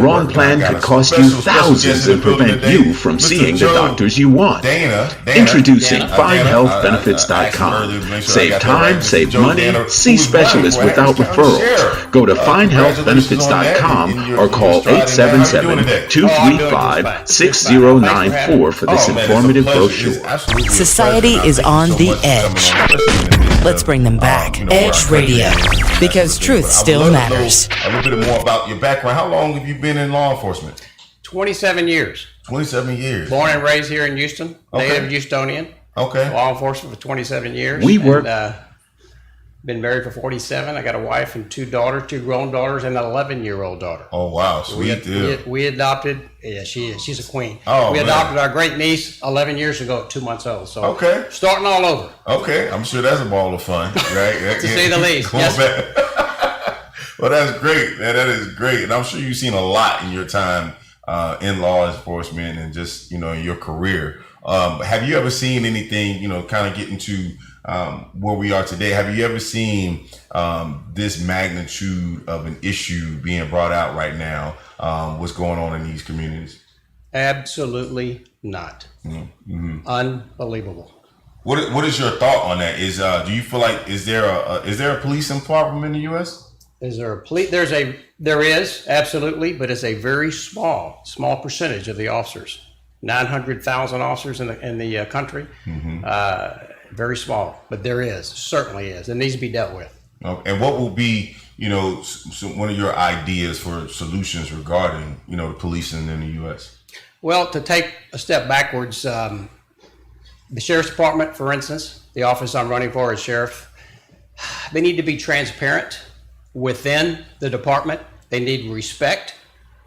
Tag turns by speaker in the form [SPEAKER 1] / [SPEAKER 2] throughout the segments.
[SPEAKER 1] Wrong plan could cost you thousands and prevent you from seeing the doctors you want. Introducing FindHealthBenefits.com. Save time, save money, see specialists without referrals. Go to FindHealthBenefits.com or call 877-235-6094 for this informative brochure.
[SPEAKER 2] Society is on the edge. Let's bring them back. Edge Radio, because truth still matters.
[SPEAKER 3] A little bit more about your background. How long have you been in law enforcement?
[SPEAKER 4] 27 years.
[SPEAKER 3] 27 years.
[SPEAKER 4] Born and raised here in Houston. Native Houstonian.
[SPEAKER 3] Okay.
[SPEAKER 4] Law enforcement for 27 years. Been married for 47. I got a wife and two daughters, two grown daughters, and an 11-year-old daughter.
[SPEAKER 3] Oh, wow. Sweet deal.
[SPEAKER 4] We adopted, she's a queen.
[SPEAKER 3] Oh,
[SPEAKER 4] we adopted our great niece 11 years ago at 2 months old. So starting all over.
[SPEAKER 3] Okay. I'm sure that's a ball of fun, right?
[SPEAKER 4] To say the least. Yes.
[SPEAKER 3] Well, that's great. That is great. And I'm sure you've seen a lot in your time in law enforcement and just, in your career. Have you ever seen anything, kind of getting to where we are today? Have you ever seen this magnitude of an issue being brought out right now? What's going on in these communities?
[SPEAKER 4] Absolutely not. Mm-hmm. Unbelievable.
[SPEAKER 3] What is your thought on that? Do you feel like is there a policing problem in the U.S.?
[SPEAKER 4] Is there a police? There is absolutely, but it's a very small percentage of the officers. 900,000 officers in the country. Mm-hmm. Very small, but certainly is. It needs to be dealt with.
[SPEAKER 3] Okay. And what will be, one of your ideas for solutions regarding, the policing in the U.S.?
[SPEAKER 4] Well, to take a step backwards, the Sheriff's Department, for instance, the office I'm running for as sheriff, they need to be transparent within the department. They need respect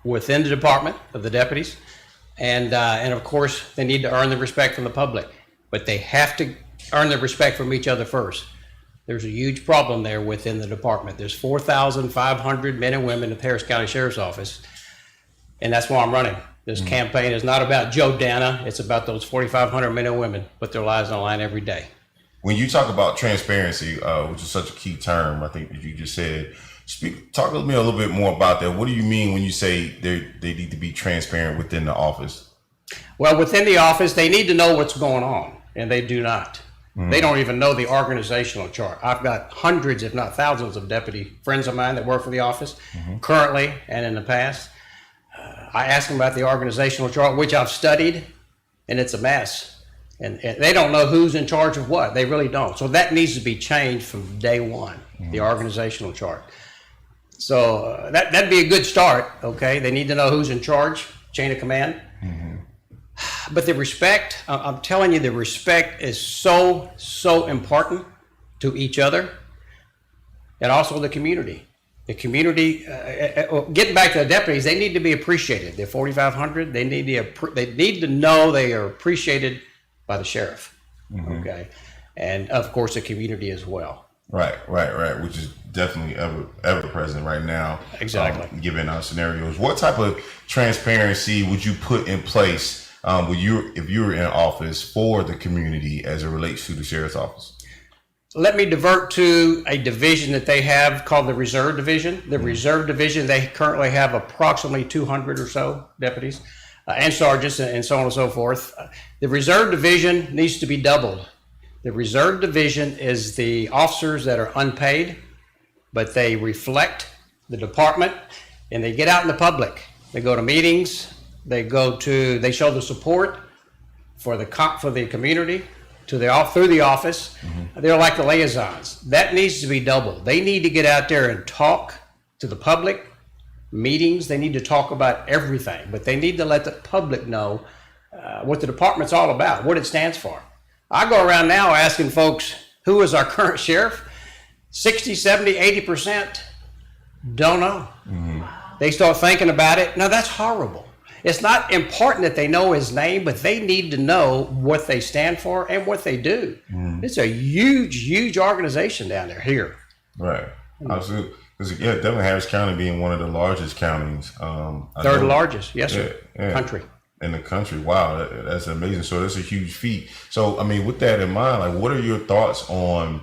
[SPEAKER 4] within the department of the deputies. And of course, they need to earn the respect from the public, but they have to earn the respect from each other first. There's a huge problem there within the department. There's 4,500 men and women in the Harris County Sheriff's Office, and that's why I'm running. This campaign is not about Joe Dana. It's about those 4,500 men and women put their lives on the line every day.
[SPEAKER 3] When you talk about transparency, which is such a key term, I think that you just said, talk to me a little bit more about that. What do you mean when you say they need to be transparent within the office?
[SPEAKER 4] Well, within the office, they need to know what's going on, and they do not. Mm-hmm. They don't even know the organizational chart. I've got hundreds, if not thousands, of deputy friends of mine that work for the office currently and in the past. I ask them about the organizational chart, which I've studied, and it's a mess. And they don't know who's in charge of what. They really don't. So that needs to be changed from day one, the organizational chart. So that'd be a good start, okay? They need to know who's in charge, chain of command. Mm-hmm. But the respect, I'm telling you, the respect is so important to each other and also the community. The community, getting back to the deputies, they need to be appreciated. They're 4,500. They need to know they are appreciated by the sheriff, okay? And of course, the community as well.
[SPEAKER 3] Right, which is definitely ever present right now.
[SPEAKER 4] Exactly.
[SPEAKER 3] Given our scenarios, what type of transparency would you put in place if you were in office for the community as it relates to the sheriff's office?
[SPEAKER 4] Let me divert to a division that they have called the Reserve Division. The Reserve Division, they currently have approximately 200 or so deputies and sergeants and so on and so forth. The Reserve Division needs to be doubled. The Reserve Division is the officers that are unpaid, but they reflect the department and they get out in the public. They go to meetings, they show the support for the community through the office. They're like the liaisons. That needs to be doubled. They need to get out there and talk to the public. Meetings, they need to talk about everything, but they need to let the public know what the department's all about, what it stands for. I go around now asking folks, who is our current sheriff? 60, 70, 80% don't know. They start thinking about it. No, that's horrible. It's not important that they know his name, but they need to know what they stand for and what they do. It's a huge organization down there here.
[SPEAKER 3] Right. Absolutely. Definitely Harris County being one of the largest counties.
[SPEAKER 4] Third largest, yes, sir. Country.
[SPEAKER 3] In the country. Wow, that's amazing. So that's a huge feat. So, I mean, with that in mind, what are your thoughts on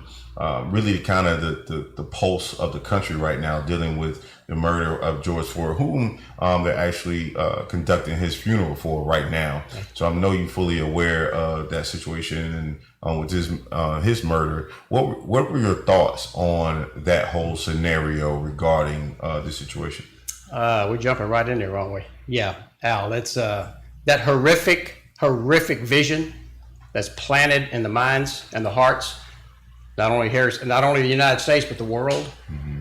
[SPEAKER 3] really kind of the pulse of the country right now dealing with the murder of George Floyd, whom they're actually conducting his funeral for right now. So I know you're fully aware of that situation and with his murder. What were your thoughts on that whole scenario regarding the situation?
[SPEAKER 4] We're jumping right in there, aren't we? Yeah, Al, that's that horrific vision that's planted in the minds and the hearts, not only the United States, but the world. Mm-hmm.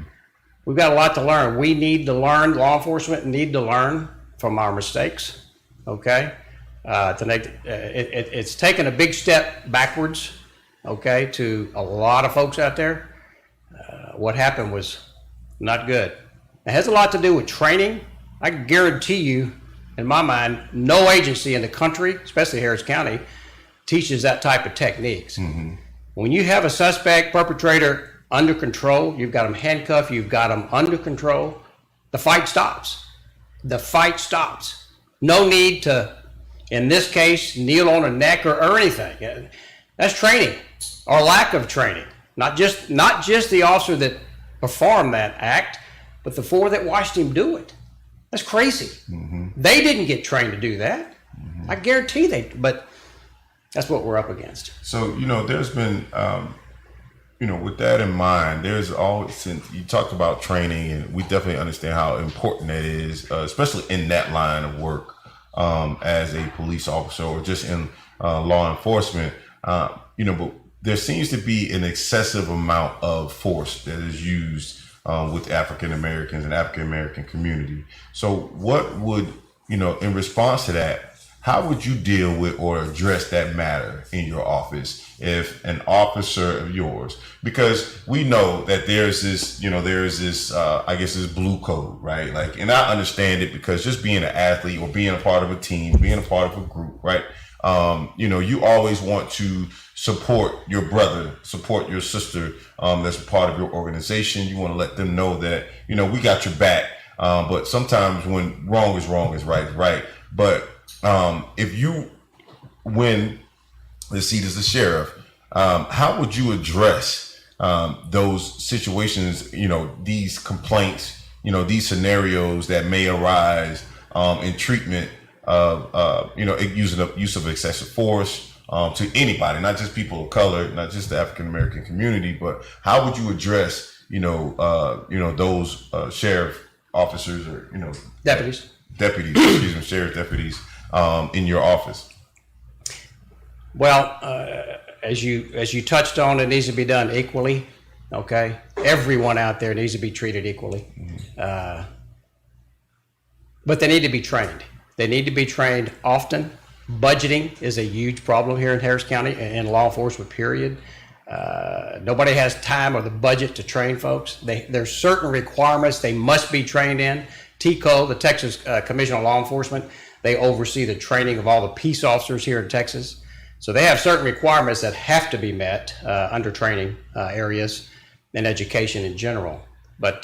[SPEAKER 4] We've got a lot to learn. We need to learn, law enforcement need to learn from our mistakes, okay? It's taken a big step backwards, okay, to a lot of folks out there. What happened was not good. It has a lot to do with training. I can guarantee you, in my mind, no agency in the country, especially Harris County, teaches that type of techniques. Mm-hmm. When you have a suspect, perpetrator under control, you've got them handcuffed, you've got them under control, the fight stops. The fight stops. No need to, in this case, kneel on a neck or anything. That's training, or lack of training. Not just the officer that performed that act, but the four that watched him do it. That's crazy. Mm-hmm. They didn't get trained to do that. Mm-hmm. I guarantee but that's what we're up against.
[SPEAKER 3] So, there's been, with that in mind, there's always, since you talked about training, and we definitely understand how important that is, especially in that line of work as a police officer or just in law enforcement, but there seems to be an excessive amount of force that is used with African Americans and African American community. So what would, in response to that, how would you deal with or address that matter in your office if an officer of yours, because we know that there's this, this blue code, right? And I understand it because just being an athlete or being a part of a team, being a part of a group, right? You always want to support your brother, support your sister that's a part of your organization. You want to let them know that, we got your back. But sometimes when wrong is right is right. But if you win the seat as the sheriff, how would you address those situations, these complaints, these scenarios that may arise in treatment of, use of excessive force to anybody, not just people of color, not just the African American community, but how would you address, those sheriff officers or,
[SPEAKER 4] deputies,
[SPEAKER 3] sheriff deputies in your office?
[SPEAKER 4] Well, as you touched on, it needs to be done equally. Okay, everyone out there needs to be treated equally, but they need to be trained. They need to be trained often. Budgeting is a huge problem here in Harris County and law enforcement, period. Nobody has time or the budget to train folks. There's certain requirements they must be trained in. TCO, the Texas Commission on Law Enforcement, they oversee the training of all the peace officers here in Texas. So they have certain requirements that have to be met under training areas and education in general. But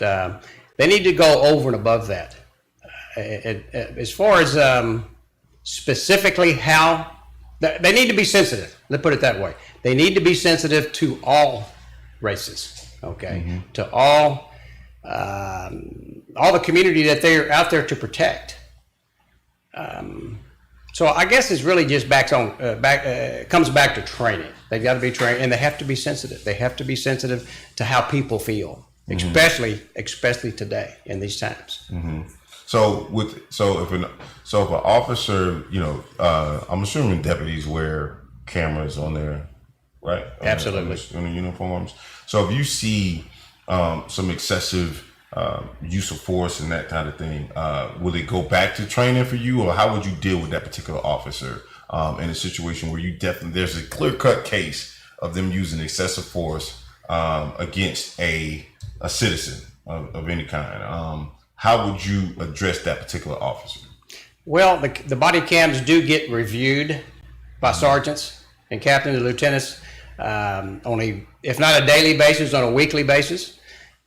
[SPEAKER 4] they need to go over and above that. As far as specifically how, they need to be sensitive. Let's put it that way. They need to be sensitive to all races, okay? Mm-hmm. To all the community that they're out there to protect. So I guess it's really just comes back to training. They've got to be trained, and they have to be sensitive. They have to be sensitive to how people feel, mm-hmm. especially today in these times. Mm-hmm.
[SPEAKER 3] So if an officer, I'm assuming deputies wear cameras on their, right?
[SPEAKER 4] Absolutely.
[SPEAKER 3] On the uniforms. So if you see some excessive use of force and that kind of thing, will it go back to training for you, or how would you deal with that particular officer in a situation where there's a clear-cut case of them using excessive force against a citizen of any kind? How would you address that particular officer?
[SPEAKER 4] Well, the body cams do get reviewed by sergeants and captains and lieutenants if not a daily basis, on a weekly basis.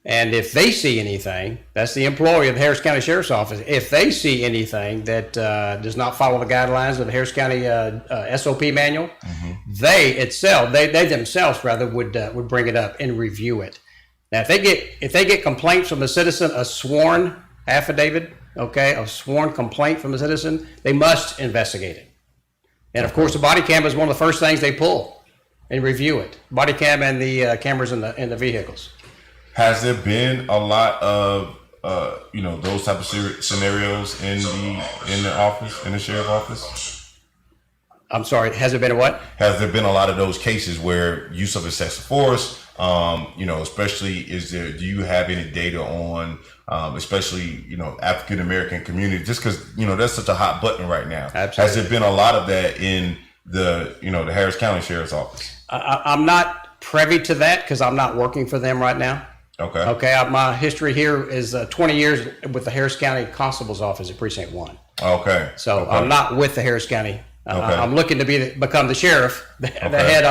[SPEAKER 4] And if they see anything, that's the employee of the Harris County Sheriff's Office. If they see anything that does not follow the guidelines of the Harris County SOP manual, mm-hmm. they themselves would bring it up and review it. Now, if they get complaints from a citizen, a sworn affidavit, okay, a sworn complaint from a citizen, they must investigate it. And of course, the body cam is one of the first things they pull and review it. Body cam and the cameras in the vehicles.
[SPEAKER 3] Has there been a lot of those type of scenarios in the office, in the sheriff's office?
[SPEAKER 4] I'm sorry, has there been a what?
[SPEAKER 3] Has there been a lot of those cases where use of excessive force? Especially do you have any data on, especially, African American community, just because, that's such a hot button right now.
[SPEAKER 4] Absolutely.
[SPEAKER 3] Has there been a lot of that in the Harris County Sheriff's Office?
[SPEAKER 4] I'm not privy to that because I'm not working for them right now.
[SPEAKER 3] Okay.
[SPEAKER 4] Okay. My history here is 20 years with the Harris County Constable's Office at Precinct 1.
[SPEAKER 3] Okay.
[SPEAKER 4] So
[SPEAKER 3] okay.
[SPEAKER 4] I'm not with the Harris County.
[SPEAKER 3] Okay.
[SPEAKER 4] I'm looking to become the sheriff, the head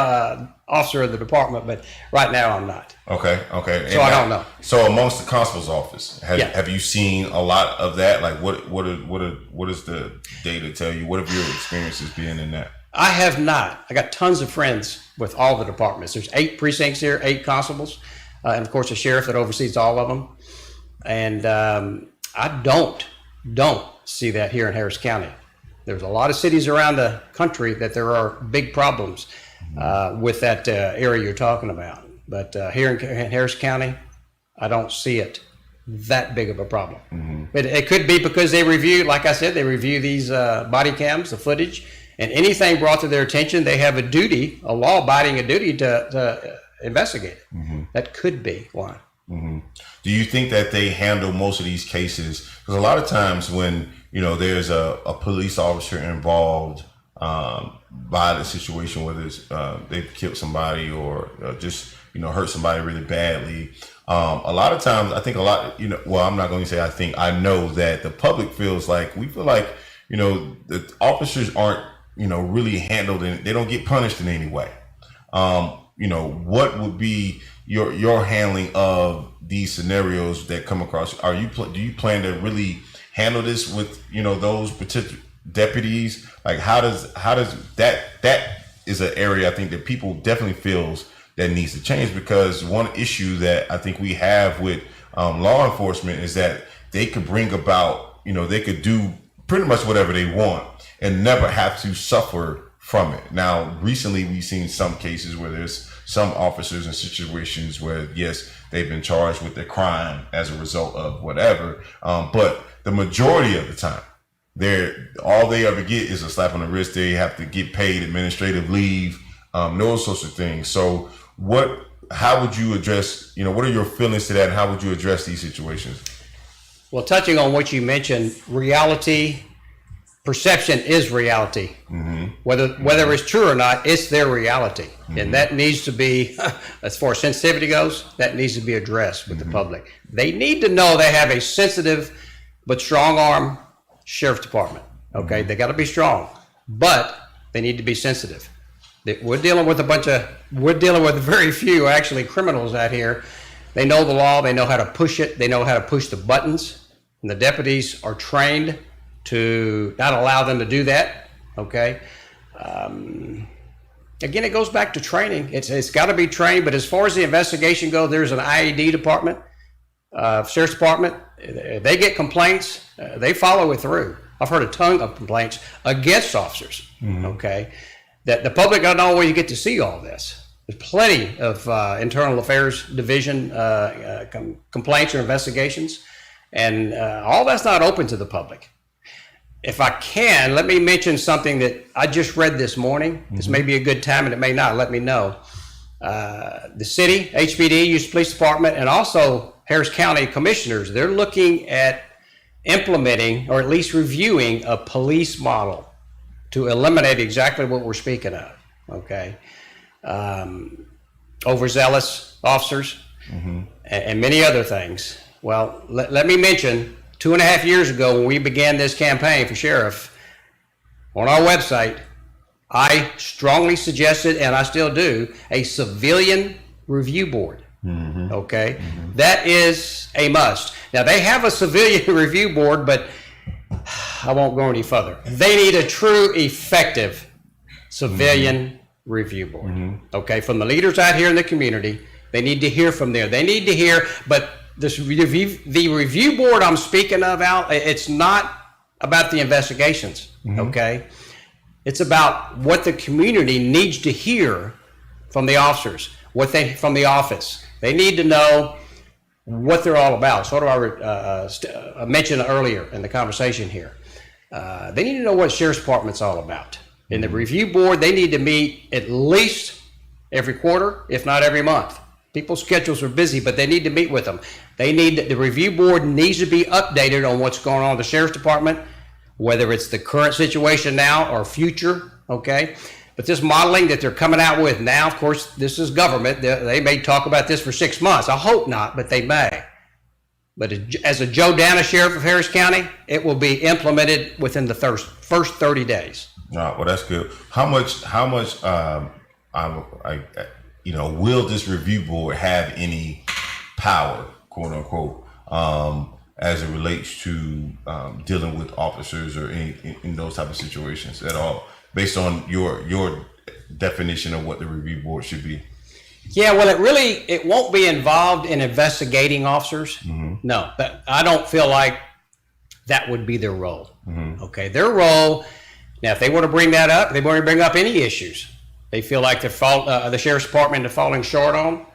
[SPEAKER 4] officer of the department, but right now I'm not.
[SPEAKER 3] Okay.
[SPEAKER 4] So I don't know.
[SPEAKER 3] So amongst the constable's office, have you seen a lot of that? Like what does the data tell you? What have your experiences been in that?
[SPEAKER 4] I have not. I got tons of friends with all the departments. There's 8 precincts here, 8 constables, and of course a sheriff that oversees all of them. And I don't see that here in Harris County. There's a lot of cities around the country that there are big problems with that area you're talking about. But here in Harris County, I don't see it that big of a problem. Mm-hmm. But it could be because they review, like I said, they review these body cams, the footage, and anything brought to their attention, they have a law-abiding duty to investigate it. Mm-hmm. That could be why.
[SPEAKER 3] Mm-hmm. Do you think that they handle most of these cases? Because a lot of times when there's a police officer involved by the situation, whether it's they've killed somebody or just hurt somebody really badly. A lot of times, I think well, I'm not going to say I think, I know that the public we feel like the officers aren't really handled and they don't get punished in any way. What would be your handling of these scenarios that come across? Do you plan to really handle this with those particular deputies? Like how does that is an area I think that people definitely feels that needs to change, because one issue that I think we have with law enforcement is that they could bring about, they could do pretty much whatever they want and never have to suffer from it. Now, recently we've seen some cases where there's some officers in situations where, yes, they've been charged with a crime as a result of whatever. But the majority of the time, all they ever get is a slap on the wrist. They have to get paid administrative leave, those sorts of things. So how would you address, what are your feelings to that? And how would you address these situations?
[SPEAKER 4] Well, touching on what you mentioned, perception is reality. Mm-hmm. Whether it's true or not, it's their reality. Mm-hmm. And that needs to be, as far as sensitivity goes, that needs to be addressed with the public. They need to know they have a sensitive but strong arm sheriff's department. Okay, they got to be strong, but they need to be sensitive. We're dealing with very few actually criminals out here. They know the law, they know how to push it, they know how to push the buttons, and the deputies are trained to not allow them to do that. Okay. Again, it goes back to training. It's got to be trained, but as far as the investigation goes, there's an IED department, sheriff's department. They get complaints, they follow it through. I've heard a ton of complaints against officers. Mm-hmm. Okay. That the public doesn't always get to see all this. There's plenty of internal affairs division complaints or investigations, and all that's not open to the public. If I can, let me mention something that I just read this morning. Mm-hmm. This may be a good time and it may not. Let me know. The city, HPD, Houston Police Department, and also Harris County commissioners, they're looking at implementing or at least reviewing a police model to eliminate exactly what we're speaking of. Okay. Overzealous officers, mm-hmm. and many other things. Well, let me mention 2.5 years ago when we began this campaign for sheriff, on our website, I strongly suggested, and I still do, a civilian review board. Mm-hmm. Okay. Mm-hmm. That is a must. Now they have a civilian review board, but I won't go any further. They need a true, effective civilian review board. Mm-hmm. Okay, from the leaders out here in the community They need to hear from there. They need to hear, but the review board I'm speaking of, Al, it's not about the investigations, okay? It's about what the community needs to hear from the officers, from the office. They need to know what they're all about. Sort of I mentioned earlier in the conversation here. They need to know what Sheriff's Department's all about. In the review board, they need to meet at least every quarter, if not every month. People's schedules are busy, but they need to meet with them. The review board needs to be updated on what's going on in the Sheriff's Department, whether it's the current situation now or future, okay? But this modeling that they're coming out with now, of course, this is government. They may talk about this for 6 months. I hope not, but they may. But as a Joe Dana, Sheriff of Harris County, it will be implemented within the first 30 days.
[SPEAKER 3] Well, that's good. How much, will this review board have any power, quote unquote, as it relates to dealing with officers or in those type of situations at all, based on your definition of what the review board should be?
[SPEAKER 4] Yeah, well, it won't be involved in investigating officers. No, but I don't feel like that would be their role. Okay, their role, now if they want to bring that up, they want to bring up any issues they feel like the Sheriff's Department is falling short on,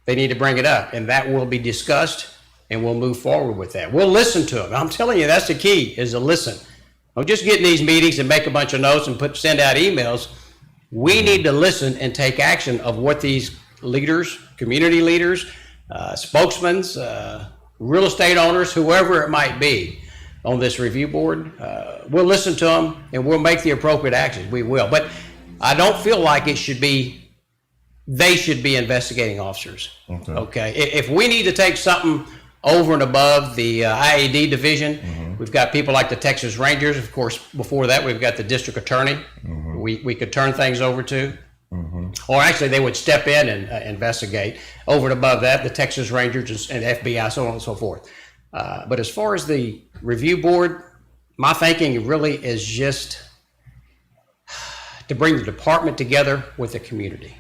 [SPEAKER 4] they need to bring it up, and that will be discussed, and we'll move forward with that. We'll listen to them. I'm telling you, that's the key, is to listen. Don't just get in these meetings and make a bunch of notes and send out emails. We need to listen and take action of what these leaders, community leaders, spokesmen, real estate owners, whoever it might be on this review board, we'll listen to them and we'll make the appropriate actions. We will. But I don't feel like they should be investigating officers. Okay. If we need to take something over and above the IAD division, we've got people like the Texas Rangers. Of course, before that, we've got the district attorney. We could turn things over to. Or actually, they would step in and investigate. Over and above that, the Texas Rangers and FBI, so on and so forth. But as far as the review board, my thinking really is just to bring the department together with the community.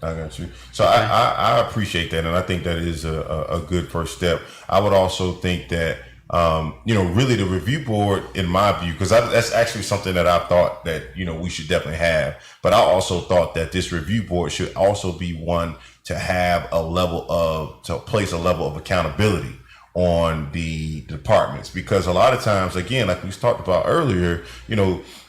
[SPEAKER 3] I got you. So I appreciate that, and I think that is a good first step. I would also think that really the review board, in my view, because that's actually something that I thought that we should definitely have. But I also thought that this review board should also be one to have to place a level of accountability on the departments, because a lot of times, again, like we talked about earlier,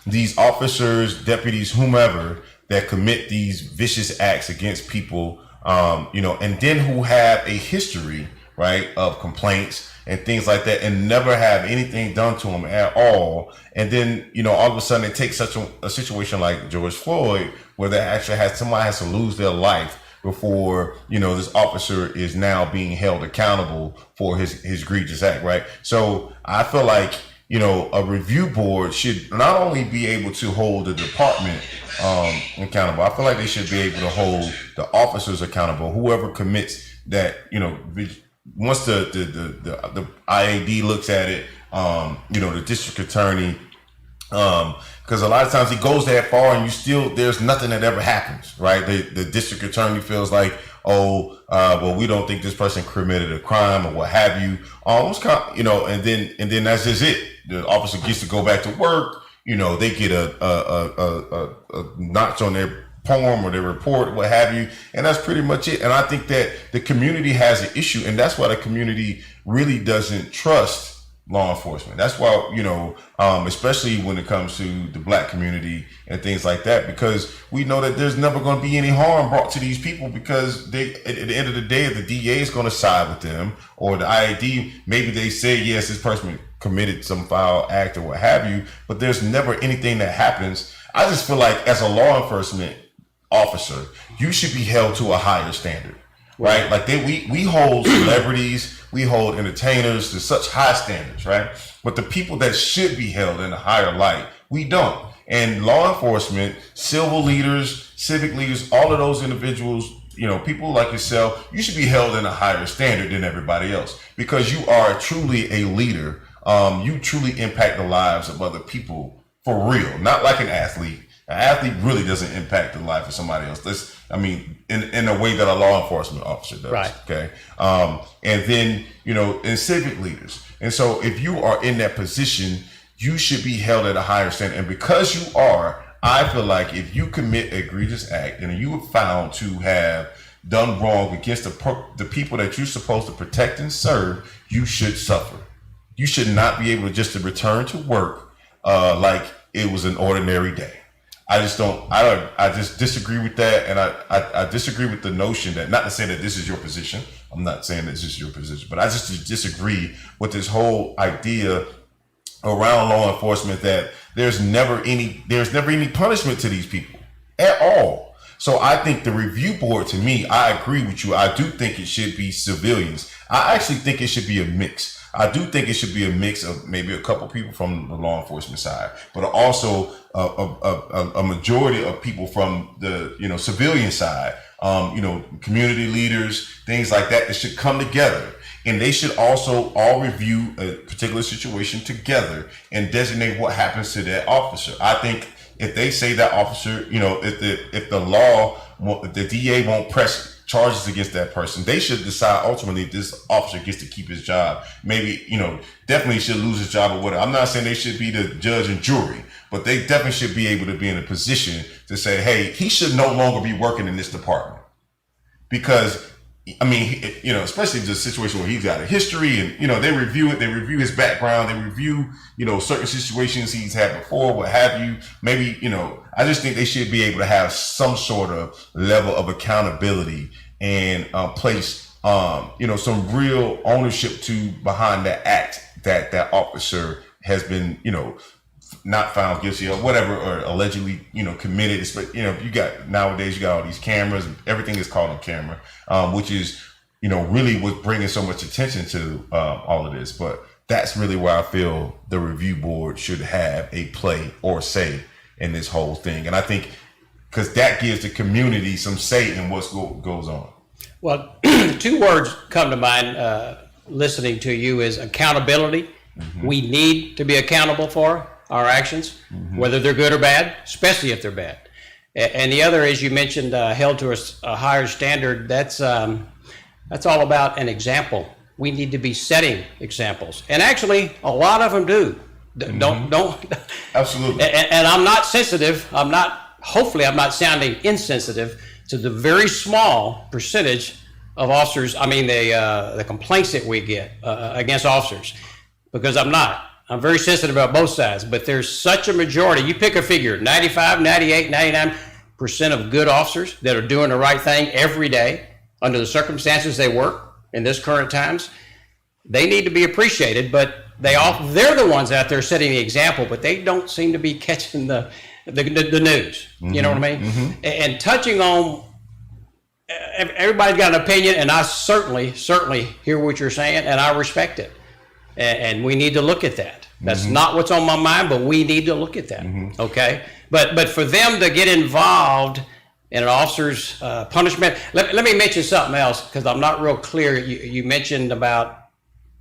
[SPEAKER 3] these officers, deputies, whomever that commit these vicious acts against people, and then who have a history, right, of complaints and things like that, and never have anything done to them at all. And then, all of a sudden it takes such a situation like George Floyd, where somebody has to lose their life before, this officer is now being held accountable for his egregious act, right? So I feel like, a review board should not only be able to hold the department accountable, I feel like they should be able to hold the officers accountable, whoever commits that, once the IAD looks at it, the district attorney, because a lot of times he goes that far and there's nothing that ever happens, right? The district attorney feels like, we don't think this person committed a crime or what have you. And then that's just it. The officer gets to go back to work. They get a notch on their form or their report, what have you, and that's pretty much it. And I think that the community has an issue, and that's why the community really doesn't trust law enforcement. That's why, especially when it comes to the Black community and things like that, because we know that there's never going to be any harm brought to these people, because at the end of the day, the DA is going to side with them, or the IAD, maybe they say, yes, this person committed some foul act or what have you, but there's never anything that happens. I just feel like as a law enforcement officer, you should be held to a higher standard, right? Like we hold celebrities, we hold entertainers to such high standards, right? But the people that should be held in a higher light, we don't. And law enforcement, civil leaders, civic leaders, all of those individuals, people like yourself, you should be held in a higher standard than everybody else, because you are truly a leader. You truly impact the lives of other people for real, not like an athlete, An athlete really doesn't impact the life of somebody else. In a way that a law enforcement officer does.
[SPEAKER 4] Right.
[SPEAKER 3] Okay. And then, and civic leaders. And so if you are in that position, you should be held at a higher standard. And because you are, I feel like if you commit an egregious act and you are found to have done wrong against the people that you're supposed to protect and serve, you should suffer. You should not be able to return to work like it was an ordinary day. I just disagree with that. And I disagree with the notion that, not to say that this is your position. I'm not saying that this is your position, but I just disagree with this whole idea around law enforcement that there's never any punishment to these people at all. So I think the review board, to me, I agree with you. I do think it should be civilians. I actually think it should be a mix. I do think it should be a mix of maybe a couple people from the law enforcement side, but also a majority of people from the civilian side. Community leaders, things like that should come together, and they should also all review a particular situation together and designate what happens to that officer. I think if they say that officer, if the DA won't press charges against that person, they should decide ultimately this officer gets to keep his job. Maybe, definitely should lose his job or whatever. I'm not saying they should be the judge and jury, but they definitely should be able to be in a position to say, hey, he should no longer be working in this department. Because, especially the situation where he's got a history and, they review it, they review his background, they review, certain situations he's had before, what have you. Maybe, I just think they should be able to have some sort of level of accountability and place, some real ownership behind the act that officer has been, not found guilty or whatever, or allegedly, committed. But, nowadays you got all these cameras, everything is caught on camera, which is, really what's bringing so much attention to all of this. But that's really where I feel the review board should have a play or say in this whole thing. And I think because that gives the community some say in what goes on. Well,
[SPEAKER 4] two words come to mind listening to you is accountability. Mm-hmm. We need to be accountable for our actions, mm-hmm. whether they're good or bad, especially if they're bad. And the other, as you mentioned, held to a higher standard. That's all about an example. We need to be setting examples, and actually, a lot of them do. Mm-hmm. Don't.
[SPEAKER 3] Absolutely.
[SPEAKER 4] And I'm not sensitive. Hopefully, I'm not sounding insensitive to the very small percentage of officers. The complaints that we get against officers, because I'm not. I'm very sensitive about both sides, but there's such a majority. You pick a figure, 95, 98, 99% of good officers that are doing the right thing every day under the circumstances they work in this current times. They need to be appreciated, but they're the ones out there setting the example, but they don't seem to be catching the news. Mm-hmm. You know what I mean? Mm-hmm. And touching on, everybody's got an opinion, and I certainly hear what you're saying, and I respect it. And we need to look at that. That's mm-hmm. not what's on my mind, but we need to look at that. Mm-hmm. Okay. But for them to get involved in an officer's punishment, let me mention something else, because I'm not real clear. You mentioned about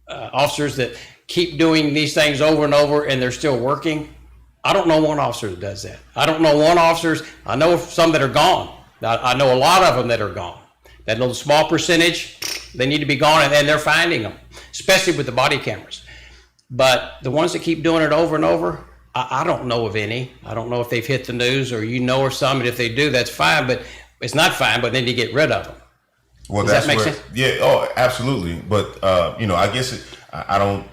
[SPEAKER 4] officers that keep doing these things over and over and they're still working. I don't know one officer that does that. I don't know one officer. I know some that are gone. I know a lot of them that are gone. That little small percentage, they need to be gone, and they're finding them, especially with the body cameras. But the ones that keep doing it over and over, I don't know of any. I don't know if they've hit the news, or of some, and if they do, that's fine, but it's not fine, but then you get rid of them.
[SPEAKER 3] Well,
[SPEAKER 4] Does that make sense?
[SPEAKER 3] Yeah, oh, absolutely. But, I guess I don't,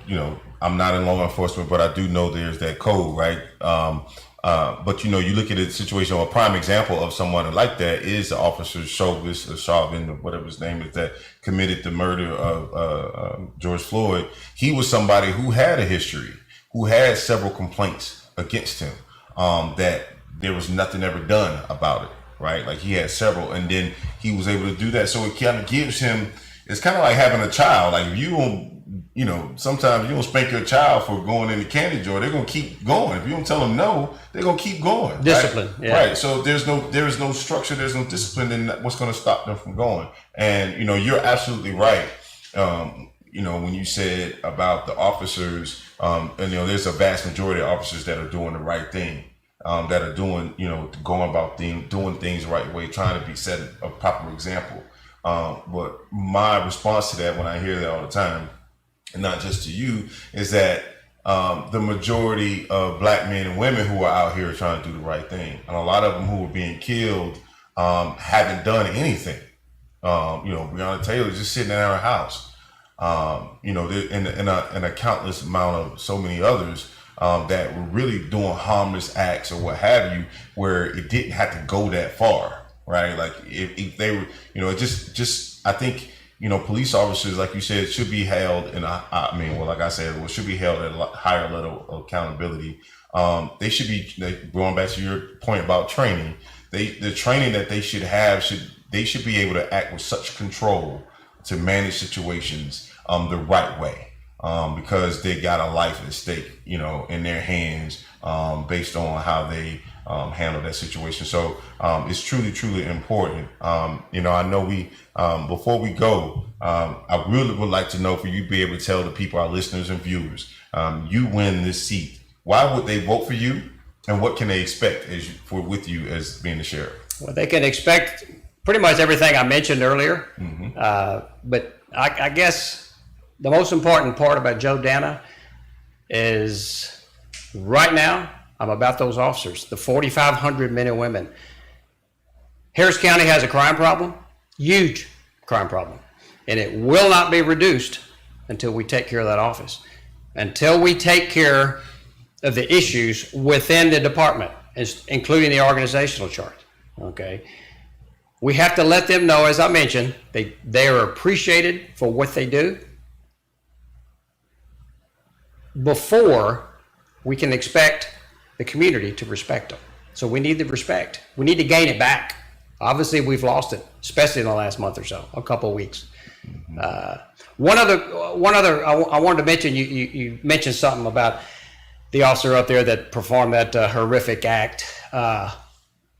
[SPEAKER 3] I'm not in law enforcement, but I do know there's that code, right? But, you look at a situation, a prime example of someone like that is the officer Chauvin, whatever his name is, that committed the murder of George Floyd. He was somebody who had a history, who had several complaints against him, that there was nothing ever done about it, right? Like, he had several, and then he was able to do that. So it kind of gives him, it's kind of like having a child. Like, if you don't, sometimes you don't spank your child for going in the candy jar, they're going to keep going. If you don't tell them no, they're going to keep going.
[SPEAKER 4] Discipline.
[SPEAKER 3] Right?
[SPEAKER 4] Yeah.
[SPEAKER 3] Right. So there is no structure, there's no discipline in what's going to stop them from going. And, you're absolutely right. When you said about the officers, and there's a vast majority of officers that are doing the right thing. that are doing, going about doing things the right way, trying to set a proper example. But my response to that, when I hear that all the time, and not just to you, is that the majority of black men and women who are out here trying to do the right thing, and a lot of them who are being killed haven't done anything. Breonna Taylor is just sitting in her house. And a countless amount of so many others that were really doing harmless acts or what have you, where it didn't have to go that far, right? Like if they were, I think, police officers, like you said, should be held should be held at a higher level of accountability. They should be, going back to your point about training, the training that they should have, they should be able to act with such control to manage situations the right way, because they got a life at stake, in their hands, based on how they handle that situation. So it's truly, truly important. I know before we go, I really would like to know, for you to be able to tell the people, our listeners and viewers, you win this seat. Why would they vote for you, and what can they expect with you as being the sheriff?
[SPEAKER 4] Well, they can expect pretty much everything I mentioned earlier. But I guess the most important part about Joe Dana is right now I'm about those officers, the 4,500 men and women. Harris County has a crime problem, huge crime problem, and it will not be reduced until we take care of that office, until we take care of the issues within the department, including the organizational chart. Okay. We have to let them know, as I mentioned, they are appreciated for what they do before we can expect the community to respect them. So we need the respect. We need to gain it back. Obviously, we've lost it, especially in the last month or so, a couple of weeks. One other, I wanted to mention, you mentioned something about the officer up there that performed that horrific act.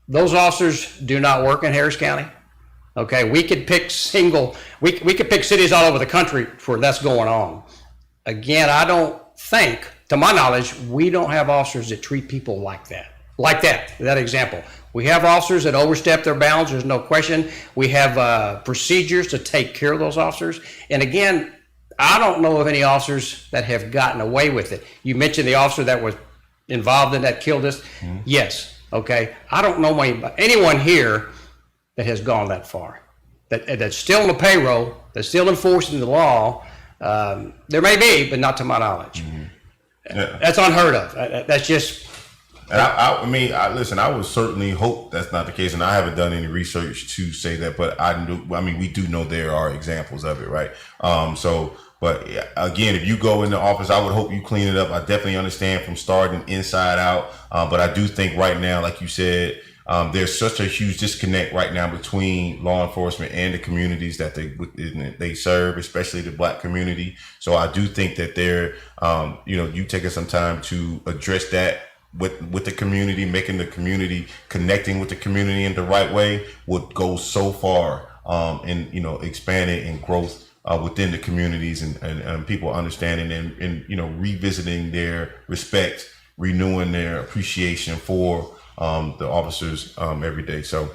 [SPEAKER 4] Those officers do not work in Harris County. Okay, we could pick we could pick cities all over the country where that's going on. Again, I don't think, to my knowledge, we don't have officers that treat people like that example. We have officers that overstep their bounds, there's no question. We have procedures to take care of those officers. And again, I don't know of any officers that have gotten away with it. You mentioned the officer that was involved in that killed us. Yes. Okay, I don't know anyone here that has gone that far, that's still on the payroll, that's still enforcing the law. There may be, but not to my knowledge. Yeah. That's unheard of. That's just.
[SPEAKER 3] And listen, I would certainly hope that's not the case, and I haven't done any research to say that, but we do know there are examples of it, right? But again, if you go in the office, I would hope you clean it up. I definitely understand from starting inside out. But I do think right now, like you said, there's such a huge disconnect right now between law enforcement and the communities that they serve, especially the Black community. So I do think that you taking some time to address that with the community, making the community, connecting with the community in the right way would go so far in expanding and growth within the communities and people understanding and revisiting their respect, renewing their appreciation for the officers every day. So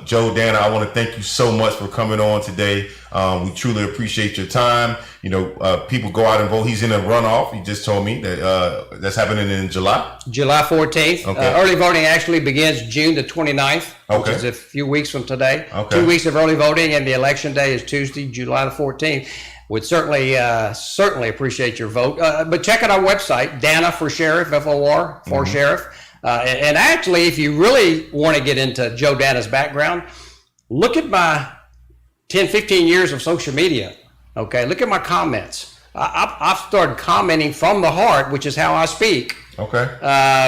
[SPEAKER 3] Joe Dana, I want to thank you so much for coming on today. We truly appreciate your time. People go out and vote. He's in a runoff. He just told me that that's happening in July 14th.
[SPEAKER 4] Okay. Early voting actually begins June the 29th, which is a few weeks from today. 2 weeks of early voting, and the election day is Tuesday, July the 14th. Would certainly appreciate your vote. But check out our website, Dana for Sheriff, FOR for Sheriff. And actually, if you really want to get into Joe Dana's background, look at my 10, 15 years of social media. Okay, look at my comments. I've started commenting from the heart, which is how I speak.
[SPEAKER 3] Okay.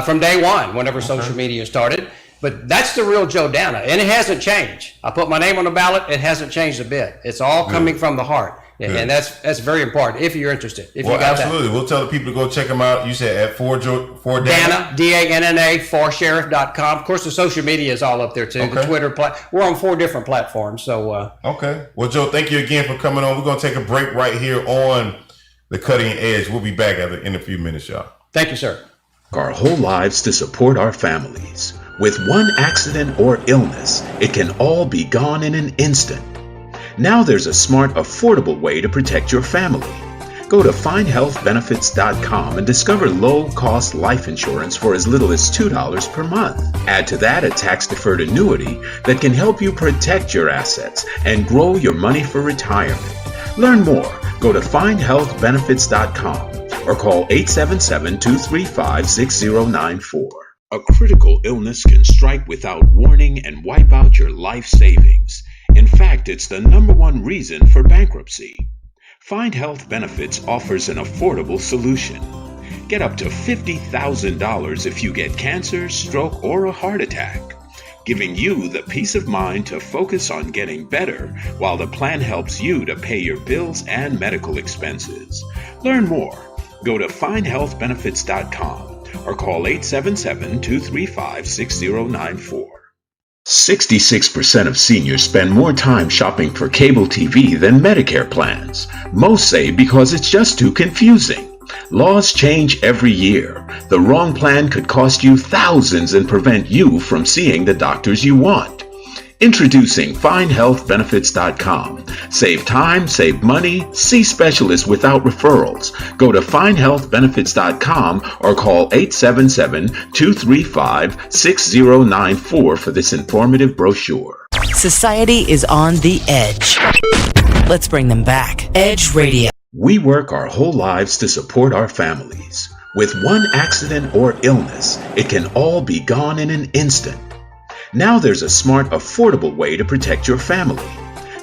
[SPEAKER 4] From day one, whenever social media started. But that's the real Joe Dana, and it hasn't changed. I put my name on the ballot. It hasn't changed a bit. It's all coming from the heart. Good. And that's very important if you're interested.
[SPEAKER 3] Absolutely. We'll tell the people to go check them out. You said at for Dana,
[SPEAKER 4] DANNA, forsheriff.com. Of course, the social media is all up there too. Okay. The Twitter we're on 4 different platforms. So
[SPEAKER 3] okay. Well, Joe, thank you again for coming on. We're gonna take a break right here on The Cutting Edge. We'll be back in a few minutes, y'all.
[SPEAKER 4] Thank you, sir.
[SPEAKER 1] Our whole lives to support our families. With one accident or illness, it can all be gone in an instant. Now there's a smart, affordable way to protect your family. Go to findhealthbenefits.com and discover low-cost life insurance for as little as $2 per month. Add to that a tax-deferred annuity that can help you protect your assets and grow your money for retirement. Learn more. Go to findhealthbenefits.com or call 877-235-6094. A critical illness can strike without warning and wipe out your life savings. In fact, it's the #1 reason for bankruptcy. Find Health Benefits offers an affordable solution. Get up to $50,000 if you get cancer, stroke, or a heart attack, giving you the peace of mind to focus on getting better while the plan helps you to pay your bills and medical expenses. Learn more. Go to findhealthbenefits.com or call 877-235-6094. 66% of seniors spend more time shopping for cable TV than Medicare plans. Most say because it's just too confusing. Laws change every year. The wrong plan could cost you thousands and prevent you from seeing the doctors you want. Introducing findhealthbenefits.com. Save time, save money, see specialists without referrals. Go to findhealthbenefits.com or call 877-235-6094 for this informative brochure.
[SPEAKER 2] Society is on the edge. Let's bring them back. Edge Radio.
[SPEAKER 1] We work our whole lives to support our families. With one accident or illness, it can all be gone in an instant. Now there's a smart, affordable way to protect your family.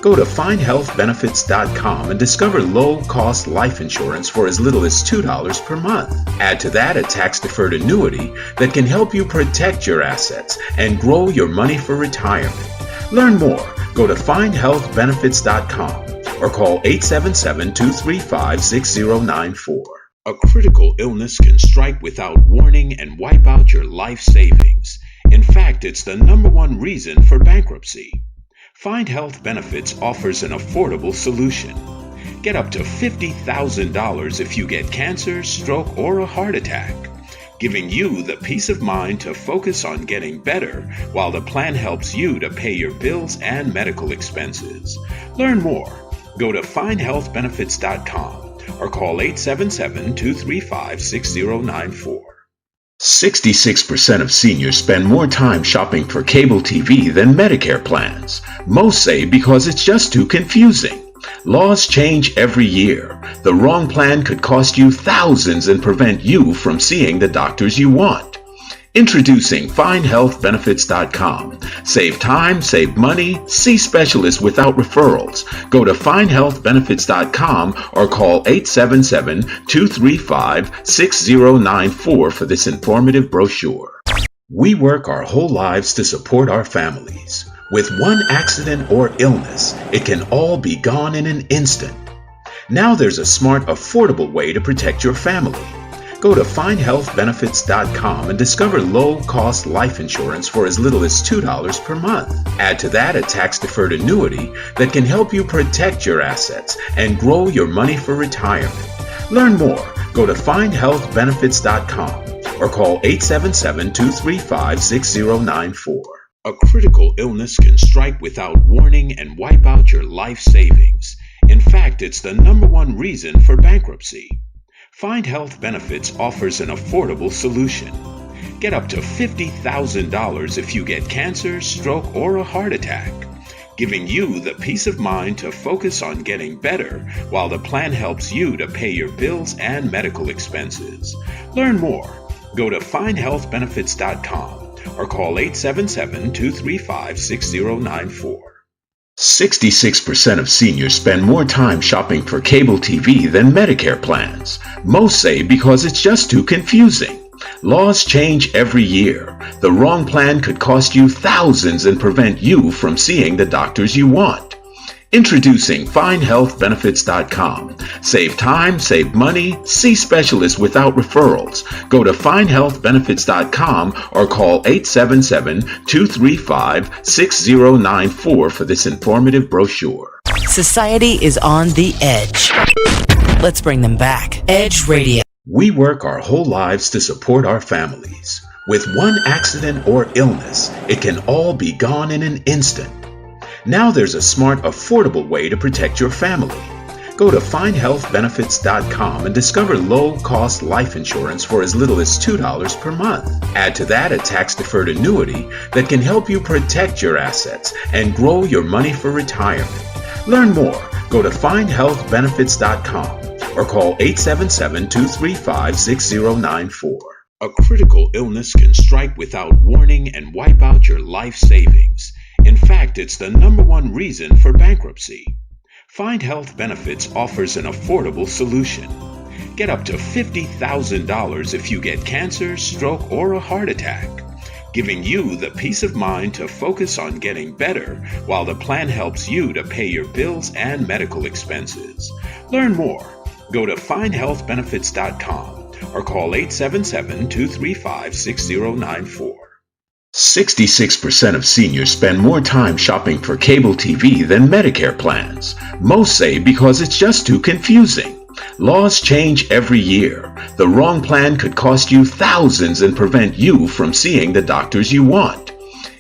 [SPEAKER 1] Go to findhealthbenefits.com and discover low-cost life insurance for as little as $2 per month. Add to that a tax-deferred annuity that can help you protect your assets and grow your money for retirement. Learn more. Go to findhealthbenefits.com or call 877-235-6094. A critical illness can strike without warning and wipe out your life savings. In fact, it's the #1 reason for bankruptcy. Find Health Benefits offers an affordable solution. Get up to $50,000 if you get cancer, stroke, or a heart attack, giving you the peace of mind to focus on getting better while the plan helps you to pay your bills and medical expenses. Learn more. Go to findhealthbenefits.com or call 877-235-6094. 66% of seniors spend more time shopping for cable TV than Medicare plans. Most say because it's just too confusing. Laws change every year. The wrong plan could cost you thousands and prevent you from seeing the doctors you want. Introducing findhealthbenefits.com. Save time, save money, see specialists without referrals. Go to findhealthbenefits.com or call 877-235-6094 for this informative brochure. We work our whole lives to support our families. With one accident or illness, it can all be gone in an instant. Now there's a smart, affordable way to protect your family. Go to findhealthbenefits.com and discover low-cost life insurance for as little as $2 per month. Add to that a tax-deferred annuity that can help you protect your assets and grow your money for retirement. Learn more. Go to findhealthbenefits.com or call 877-235-6094. A critical illness can strike without warning and wipe out your life savings. In fact, it's the #1 reason for bankruptcy. Find Health Benefits offers an affordable solution. Get up to $50,000 if you get cancer, stroke, or a heart attack, giving you the peace of mind to focus on getting better while the plan helps you to pay your bills and medical expenses. Learn more. Go to findhealthbenefits.com or call 877-235-6094. 66% of seniors spend more time shopping for cable TV than Medicare plans. Most say because it's just too confusing. Laws change every year. The wrong plan could cost you thousands and prevent you from seeing the doctors you want. Introducing findhealthbenefits.com. Save time, save money, see specialists without referrals. Go to findhealthbenefits.com or call 877-235-6094 for this informative brochure.
[SPEAKER 2] Society is on the edge. Let's bring them back. Edge Radio.
[SPEAKER 1] We work our whole lives to support our families. With one accident or illness, it can all be gone in an instant. Now there's a smart, affordable way to protect your family. Go to findhealthbenefits.com and discover low-cost life insurance for as little as $2 per month. Add to that a tax-deferred annuity that can help you protect your assets and grow your money for retirement. Learn more. Go to findhealthbenefits.com or call 877-235-6094. A critical illness can strike without warning and wipe out your life savings. In fact, it's the #1 reason for bankruptcy. Find Health Benefits offers an affordable solution. Get up to $50,000 if you get cancer, stroke, or a heart attack, giving you the peace of mind to focus on getting better while the plan helps you to pay your bills and medical expenses. Learn more. Go to findhealthbenefits.com or call 877-235-6094. 66% of seniors spend more time shopping for cable TV than Medicare plans. Most say because it's just too confusing. Laws change every year. The wrong plan could cost you thousands and prevent you from seeing the doctors you want.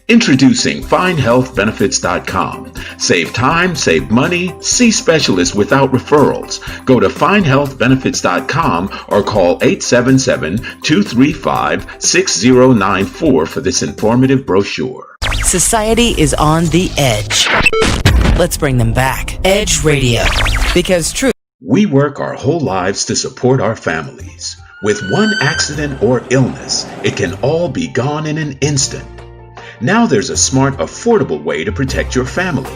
[SPEAKER 1] Introducing FindHealthBenefits.com. Save time, save money, see specialists without referrals. Go to FindHealthBenefits.com or call 877-235-6094 for this informative brochure.
[SPEAKER 2] Society is on the edge. Let's bring them back. Edge Radio. Because truth.
[SPEAKER 1] We work our whole lives to support our families. With one accident or illness, it can all be gone in an instant. Now there's a smart, affordable way to protect your family.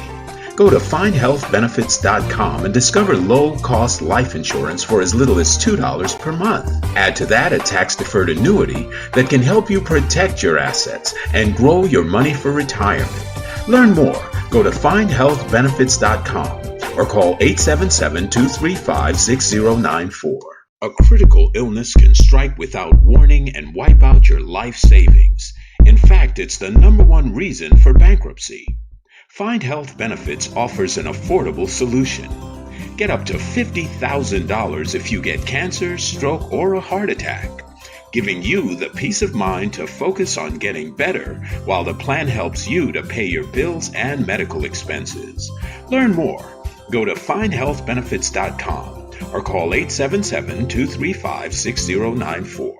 [SPEAKER 1] Go to findhealthbenefits.com and discover low-cost life insurance for as little as $2 per month. Add to that a tax-deferred annuity that can help you protect your assets and grow your money for retirement. Learn more. Go to findhealthbenefits.com or call 877-235-6094. A critical illness can strike without warning and wipe out your life savings. In fact, it's the #1 reason for bankruptcy. Find Health Benefits offers an affordable solution. Get up to $50,000 if you get cancer, stroke, or a heart attack, giving you the peace of mind to focus on getting better while the plan helps you to pay your bills and medical expenses. Learn more. Go to findhealthbenefits.com or call 877-235-6094.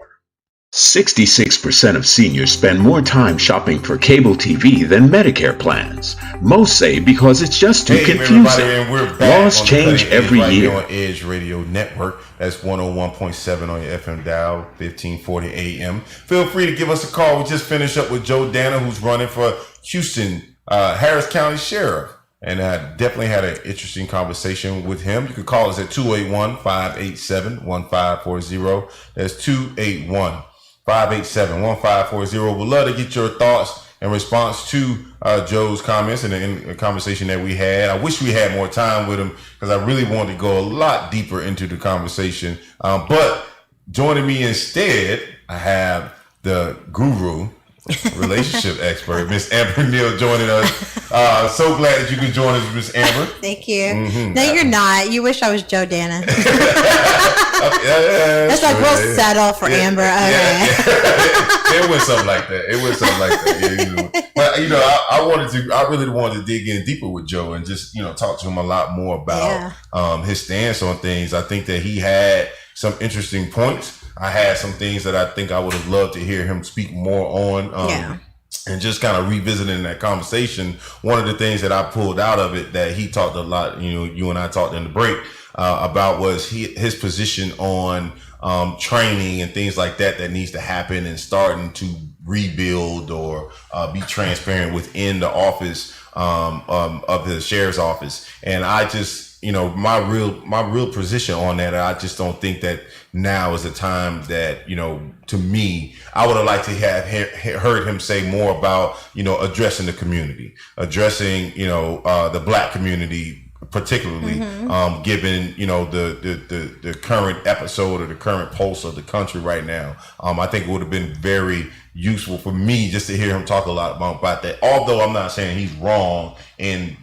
[SPEAKER 1] 66% of seniors spend more time shopping for cable TV than Medicare plans. Most say because it's just too confusing.
[SPEAKER 3] And we're back
[SPEAKER 1] Laws
[SPEAKER 3] on the
[SPEAKER 1] change
[SPEAKER 3] Cutting Edge
[SPEAKER 1] every
[SPEAKER 3] right
[SPEAKER 1] year.
[SPEAKER 3] here on Edge Radio Network. That's 101.7 on your FM dial, 1540 AM. Feel free to give us a call. We just finished up with Joe Danner, who's running for Houston, Harris County Sheriff. And I definitely had an interesting conversation with him. You can call us at 281-587-1540. That's 281-587-1540. We'd love to get your thoughts in response to Joe's comments and the conversation that we had. I wish we had more time with him because I really wanted to go a lot deeper into the conversation. But joining me instead, I have the guru, relationship expert, Miss Amber Neal, joining us. So glad that you could join us, Miss Amber.
[SPEAKER 5] Thank you.
[SPEAKER 3] Mm-hmm.
[SPEAKER 5] No, you're not. You wish I was Joe Danna.
[SPEAKER 3] That's
[SPEAKER 5] like
[SPEAKER 3] true.
[SPEAKER 5] we'll settle for Amber. Okay.
[SPEAKER 3] It was something like that. But I really wanted to dig in deeper with Joe and just talk to him a lot more about his stance on things. I think that he had some interesting points. I had some things that I think I would have loved to hear him speak more on. And just kind of revisiting that conversation, one of the things that I pulled out of it that he talked a lot, you and I talked in the break about was his position on training and things like that needs to happen and starting to rebuild or be transparent within the office of the sheriff's office. And I just, my real position on that, I just don't think that now is the time that, to me, I would have liked to have heard him say more about, addressing the community, addressing, the Black community, particularly, given, the current episode or the current pulse of the country right now. I think it would have been very useful for me just to hear him talk a lot about that. Although I'm not saying he's wrong in,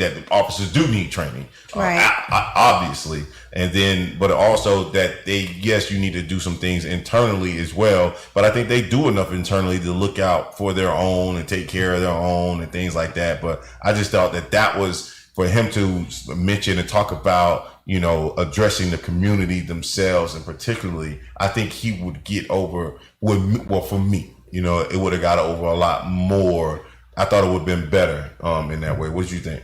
[SPEAKER 3] that the officers do need training,
[SPEAKER 5] Right.
[SPEAKER 3] obviously, and then but also that you need to do some things internally as well. But I think they do enough internally to look out for their own and take care of their own and things like that. But I just thought that was for him to mention and talk about, addressing the community themselves, and particularly, I think he would get over for me, it would have got over a lot more. I thought it would have been better in that way. What did you think?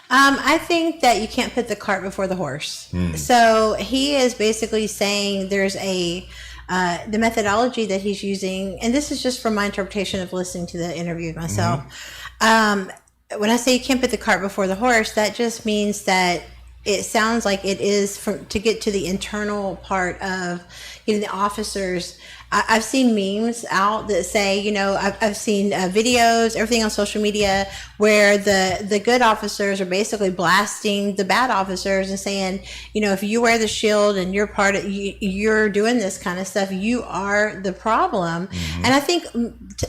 [SPEAKER 5] I think that you can't put the cart before the horse. So he is basically saying there's the methodology that he's using, and this is just from my interpretation of listening to the interview myself. When I say you can't put the cart before the horse, that just means that it sounds like it is to get to the internal part of getting the officers. I've seen memes out that say, I've seen videos, everything on social media where the good officers are basically blasting the bad officers and saying, if you wear the shield and you're you're doing this kind of stuff, you are the problem. And I think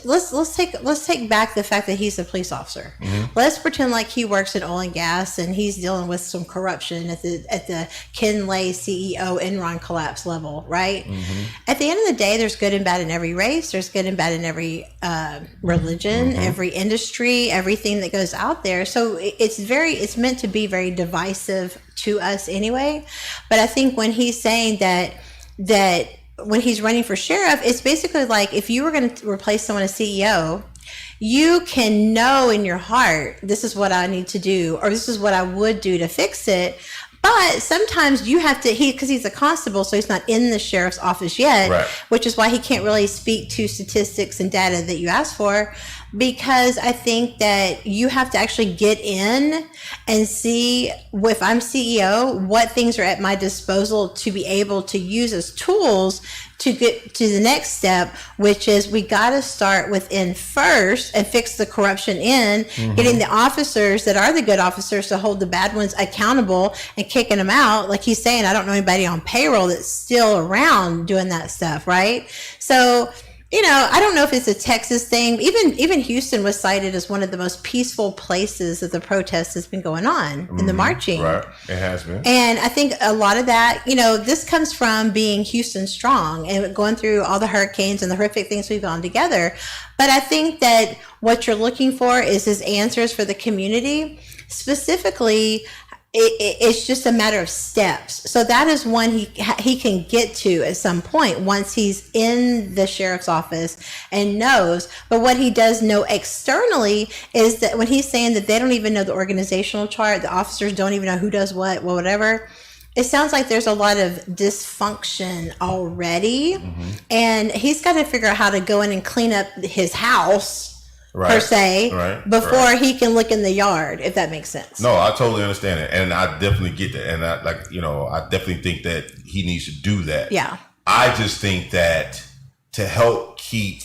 [SPEAKER 5] let's take back the fact that he's a police officer. Let's pretend like he works in oil and gas and he's dealing with some corruption at the Ken Lay CEO Enron collapse level, right? At the end of the day, there's good and bad in every race. There's good and bad in every religion, every industry, everything that goes out there. So it's meant to be very divisive to us anyway. But I think when he's saying that when he's running for sheriff, it's basically like if you were going to replace someone as CEO, you can know in your heart, this is what I need to do, or this is what I would do to fix it. But sometimes you have to, because he's a constable, so he's not in the sheriff's office yet, right. Which is why he can't really speak to statistics and data that you asked for, because I think that you have to actually get in and see, if I'm CEO, what things are at my disposal to be able to use as tools to get to the next step, which is we got to start within first and fix the corruption in, getting the officers that are the good officers to hold the bad ones accountable and kicking them out. Like he's saying, I don't know anybody on payroll that's still around doing that stuff, right? So, I don't know if it's a Texas thing. Even Houston was cited as one of the most peaceful places that the protest has been going on in the marching.
[SPEAKER 3] Right, it has been.
[SPEAKER 5] And I think a lot of that, this comes from being Houston strong and going through all the hurricanes and the horrific things we've gone together. But I think that what you're looking for is his answers for the community. Specifically, it's just a matter of steps. So that is one he can get to at some point once he's in the sheriff's office and knows. But what he does know externally is that when he's saying that they don't even know the organizational chart, the officers don't even know who does what, well, whatever. It sounds like there's a lot of dysfunction already. And he's got to figure out how to go in and clean up his house. Right, per se, before he can look in the yard, if that makes sense.
[SPEAKER 3] No, I totally understand it, and I definitely get that, and I definitely think that he needs to do that.
[SPEAKER 5] Yeah,
[SPEAKER 3] I just think that to help keep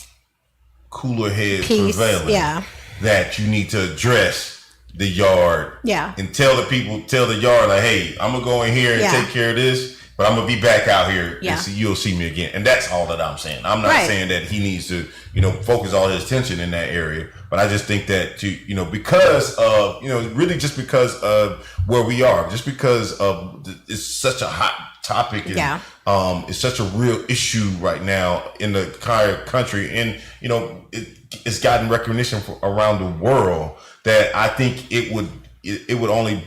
[SPEAKER 3] cooler heads prevailing, that you need to address the yard, and tell the yard like, hey, I'm gonna go in here and take care of this. But I'm gonna be back out here, and you'll see me again. And that's all that I'm saying. I'm not saying that he needs to, focus all his attention in that area. But I just think that because of, really just because of where we are, just because of it's such a hot topic, and it's such a real issue right now in the entire country, and it's gotten recognition around the world, that I think it would only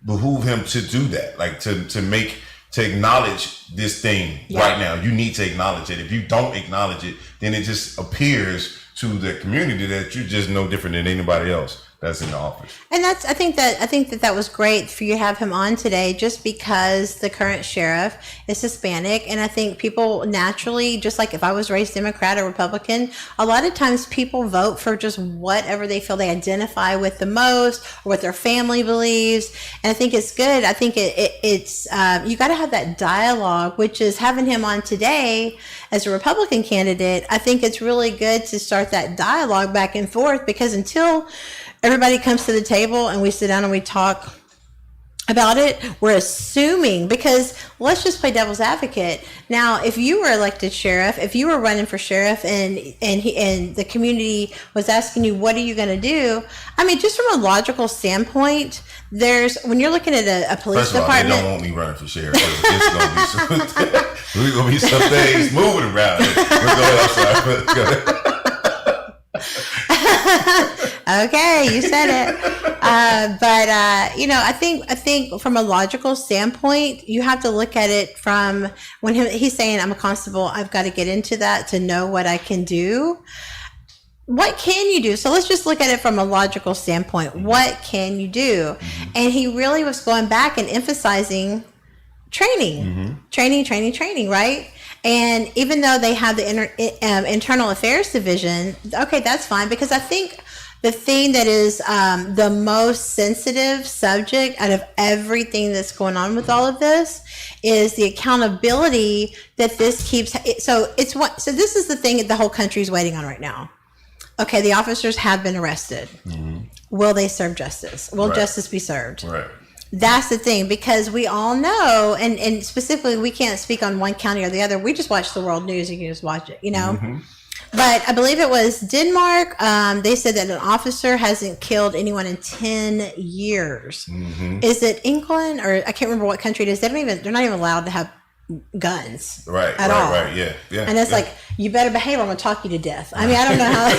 [SPEAKER 3] behoove him to do that, like to acknowledge this thing right now. You need to acknowledge it. If you don't acknowledge it, then it just appears to the community that you're just no different than anybody else that's in the office. And
[SPEAKER 5] I think that was great for you to have him on today, just because the current sheriff is Hispanic, and I think people naturally, just like if I was raised Democrat or Republican, a lot of times people vote for just whatever they feel they identify with the most, or what their family believes. And I think it's good. I think it's you got to have that dialogue, which is having him on today as a Republican candidate. I think it's really good to start that dialogue back and forth, because until everybody comes to the table and we sit down and we talk about it. We're assuming, because let's just play devil's advocate. Now, if you were elected sheriff, if you were running for sheriff, and the community was asking you, what are you going to do? I mean, just from a logical standpoint, when you're looking at a police
[SPEAKER 3] First of all,
[SPEAKER 5] department,
[SPEAKER 3] they don't want me running for sheriff. There's gonna be some things moving around. Go ahead.
[SPEAKER 5] Okay, you said it. But I think from a logical standpoint, you have to look at it from when he's saying, I'm a constable, I've got to get into that to know what I can do. What can you do? So let's just look at it from a logical standpoint. What can you do? And he really was going back and emphasizing training, training, right? And even though they have the internal affairs division, okay, that's fine, because I think the thing that is the most sensitive subject out of everything that's going on with all of this is the accountability that this keeps. So this is the thing that the whole country is waiting on right now. Okay, the officers have been arrested. Will they serve justice? Will justice be served?
[SPEAKER 3] Right.
[SPEAKER 5] That's the thing, because we all know, and specifically, we can't speak on one county or the other. We just watch the world news. You can just watch it, But I believe it was Denmark. They said that an officer hasn't killed anyone in 10 years. Is it England, or I can't remember what country it is? They're not even allowed to have guns all. Right,
[SPEAKER 3] yeah.
[SPEAKER 5] And it's like, you better behave or I'm going to talk you to death. I mean, I don't know how,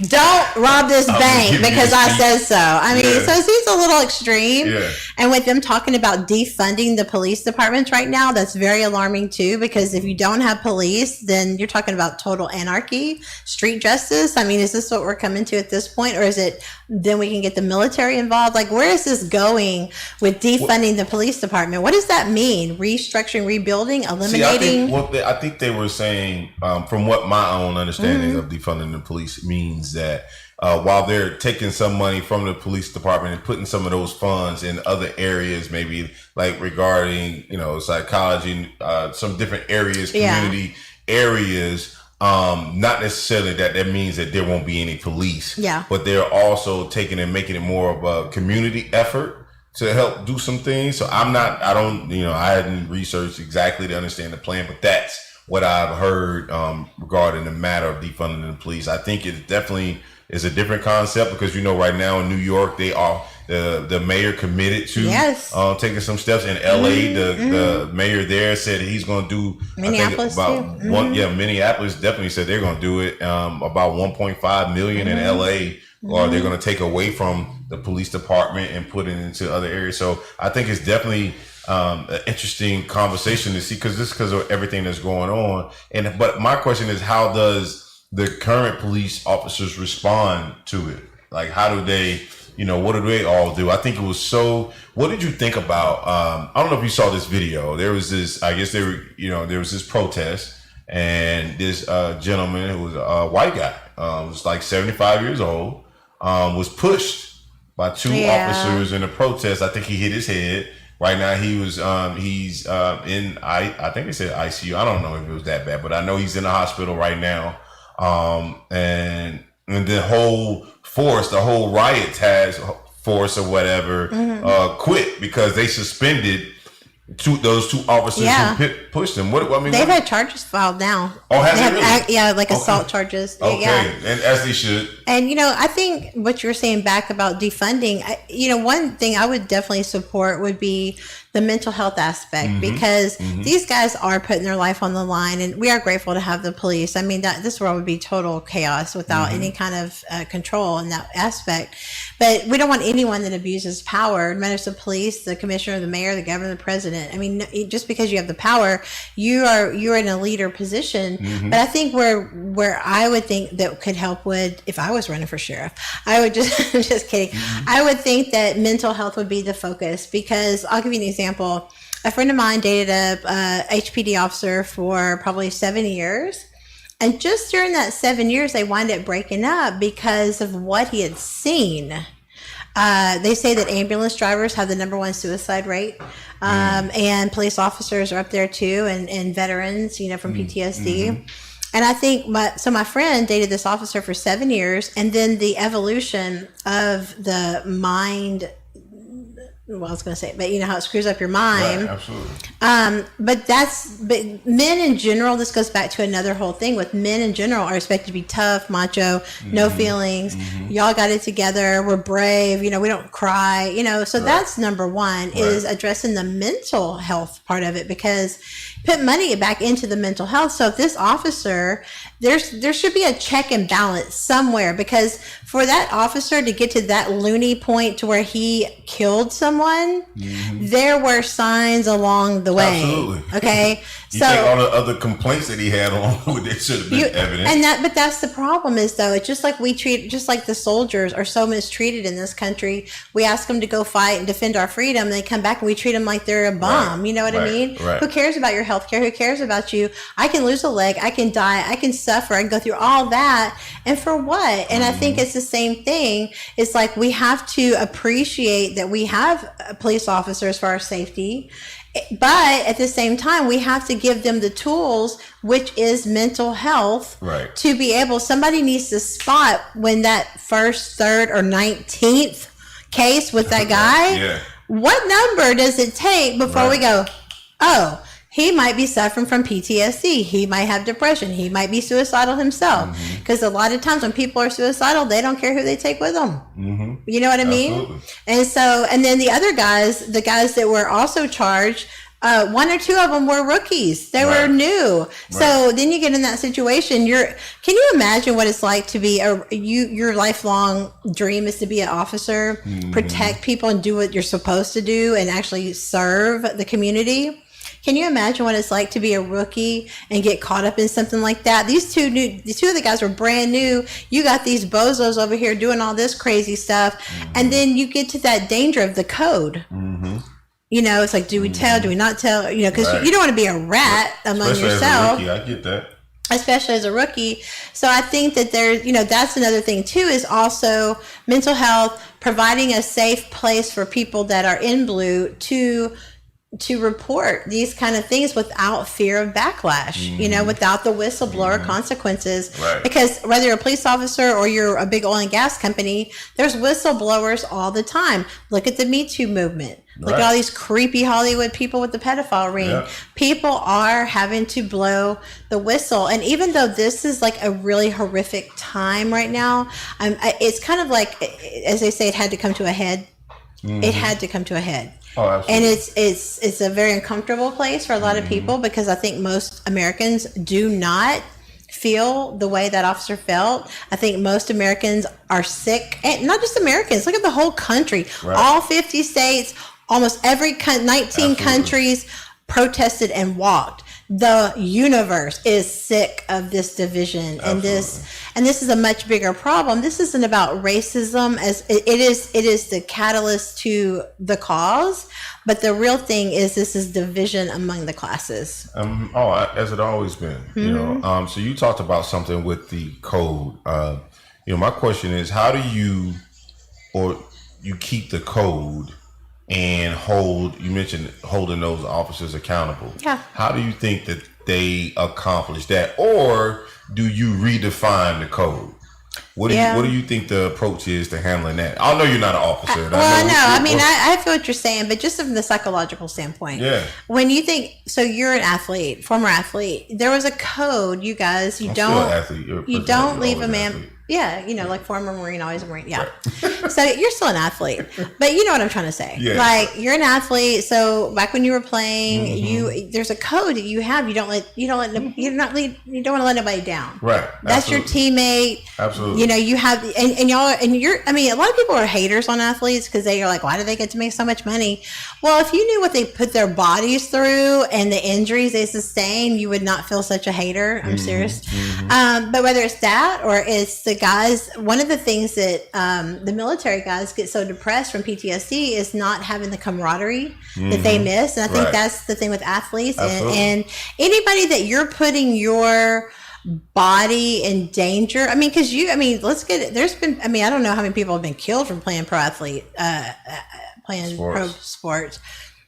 [SPEAKER 5] don't rob this bank because I said so. I mean, so it seems a little extreme. Yeah. And with them talking about defunding the police departments right now, that's very alarming too, because if you don't have police, then you're talking about total anarchy, street justice. I mean, is this what we're coming to at this point? Or is it then we can get the military involved? Like, where is this going with defunding the police department? What does that mean? Restructuring, rebuilding, eliminating?
[SPEAKER 3] I think they were saying, from what my own understanding of defunding the police means, that while they're taking some money from the police department and putting some of those funds in other areas, maybe like regarding, psychology, some different areas, community areas, not necessarily that means that there won't be any police, but they're also taking and making it more of a community effort to help do some things. So I hadn't researched exactly to understand the plan, but that's what I've heard regarding the matter of defunding the police. I think it definitely is a different concept, because right now in New York, they are the mayor committed to taking some steps. In LA, the mayor there said he's going to do
[SPEAKER 5] Minneapolis
[SPEAKER 3] Minneapolis definitely said they're going to do it about 1.5 million in LA, or they're going to take away from the police department and put it into other areas. So I think it's definitely an interesting conversation to see, because of everything that's going on. But my question is, how does the current police officers respond to it? Like, how do they, what do they all do? I think it was what did you think about, I don't know if you saw this video. There was this, I guess there was this protest, and this gentleman who was a white guy, was like 75 years old, was pushed by two officers in a protest. I think he hit his head. Right now, he was he's in I think they said ICU. I don't know if it was that bad, but I know he's in the hospital right now. And the whole force, the whole riot task force or whatever, quit because they suspended those two officers who pushed him.
[SPEAKER 5] They've had charges filed now.
[SPEAKER 3] Oh, have they really?
[SPEAKER 5] Like assault charges.
[SPEAKER 3] Okay, and as they should.
[SPEAKER 5] And I think what you were saying back about defunding, one thing I would definitely support would be the mental health aspect, because these guys are putting their life on the line, and we are grateful to have the police. I mean, this world would be total chaos without any kind of control in that aspect. But we don't want anyone that abuses power, no matter if it's the police, the commissioner, the mayor, the governor, the president. I mean, just because you have the power, you're in a leader position. But I think where I would think that could help would, if I was running for sheriff, I would just just kidding. I would think that mental health would be the focus, because I'll give you an example. A friend of mine dated a HPD officer for probably 7 years. And just during that 7 years, they wind up breaking up because of what he had seen. They say that ambulance drivers have the #1 suicide rate. And police officers are up there too, and veterans, from PTSD. And I think my friend dated this officer for 7 years, and then the evolution of the mind well, I was going to say, but you know how it screws up your mind.
[SPEAKER 3] Right, absolutely.
[SPEAKER 5] But men in general, this goes back to another whole thing with men in general are expected to be tough, macho, no feelings. Y'all got it together. We're brave. You know, we don't cry, you know, so that's number one is addressing the mental health part of it, because put money back into the mental health. So if this officer, there should be a check and balance somewhere, because for that officer to get to that loony point to where he killed someone, there were signs along the way.
[SPEAKER 3] Absolutely.
[SPEAKER 5] Okay.
[SPEAKER 3] You think all the other complaints that he had along with it should have been evident.
[SPEAKER 5] But that's the problem is though, it's just like just like the soldiers are so mistreated in this country. We ask them to go fight and defend our freedom. They come back and we treat them like they're a bum. You know what I mean?
[SPEAKER 3] Right.
[SPEAKER 5] Who cares about your health care? Who cares about you? I can lose a leg. I can die. I can suffer. I can go through all that. And for what? And I think it's the same thing. It's like we have to appreciate that we have police officers for our safety. But at the same time, we have to give them the tools, which is mental health, to be able, somebody needs to spot when that first, third, or 19th case with that guy, what number does it take before we go, oh, he might be suffering from PTSD. He might have depression. He might be suicidal himself. Because a lot of times when people are suicidal, they don't care who they take with them. You know what I mean?
[SPEAKER 3] Absolutely.
[SPEAKER 5] And so, and then the other guys, the guys that were also charged, one or two of them were rookies. They were new. So then you get in that situation. Can you imagine what it's like to be your lifelong dream is to be an officer, protect people and do what you're supposed to do and actually serve the community? Can you imagine what it's like to be a rookie and get caught up in something like that? The two of the guys were brand new. You got these bozos over here doing all this crazy stuff. And then you get to that danger of the code. You know, it's like, do we tell? Do we not tell? You know, because you don't want to be a rat among yourself.
[SPEAKER 3] As a rookie, I get that.
[SPEAKER 5] Especially as a rookie. So I think that there's, you know, that's another thing too, is also mental health, providing a safe place for people that are in blue to report these kind of things without fear of backlash, you know, without the whistleblower consequences. Because whether you're a police officer or you're a big oil and gas company, there's whistleblowers all the time. Look at the Me Too movement. Look at all these creepy Hollywood people with the pedophile ring. People are having to blow the whistle. And even though this is like a really horrific time right now, it's kind of like, as they say, it had to come to a head. It had to come to a head.
[SPEAKER 3] Oh, absolutely.
[SPEAKER 5] And it's a very uncomfortable place for a lot of people, because I think most Americans do not feel the way that officer felt. I think most Americans are sick, and not just Americans. Look at the whole country. All 50 states, almost every 19 countries protested and walked. The universe is sick of this division, and this is a much bigger problem. This isn't about racism as it is the catalyst to the cause, but the real thing is this is division among the classes.
[SPEAKER 3] As it always been, you know. So you talked about something with the code. You know, my question is, how do you keep the code and you mentioned holding those officers accountable. How do you think that they accomplish that? Or do you redefine the code? What do you think the approach is to handling that? I know you're not an officer.
[SPEAKER 5] I feel what you're saying, but just from the psychological standpoint. When you think, so you're an athlete, former athlete, there was a code, you guys, you don't leave a man. Yeah, you know, like former Marine, always a Marine. Yeah. So you're still an athlete, but you know what I'm trying to say. Like you're an athlete. So back when you were playing, there's a code that you have. You don't want to let nobody down. That's your teammate.
[SPEAKER 3] Absolutely.
[SPEAKER 5] You know, you have, and a lot of people are haters on athletes because they are like, why do they get to make so much money? Well, if you knew what they put their bodies through and the injuries they sustain, you would not feel such a hater. I'm serious. But whether it's that or it's the guys, one of the things that the military guys get so depressed from PTSD is not having the camaraderie that they miss. And I think that's the thing with athletes and anybody that you're putting your body in danger. I mean, because let's get it. There's been, I don't know how many people have been killed from playing pro sports.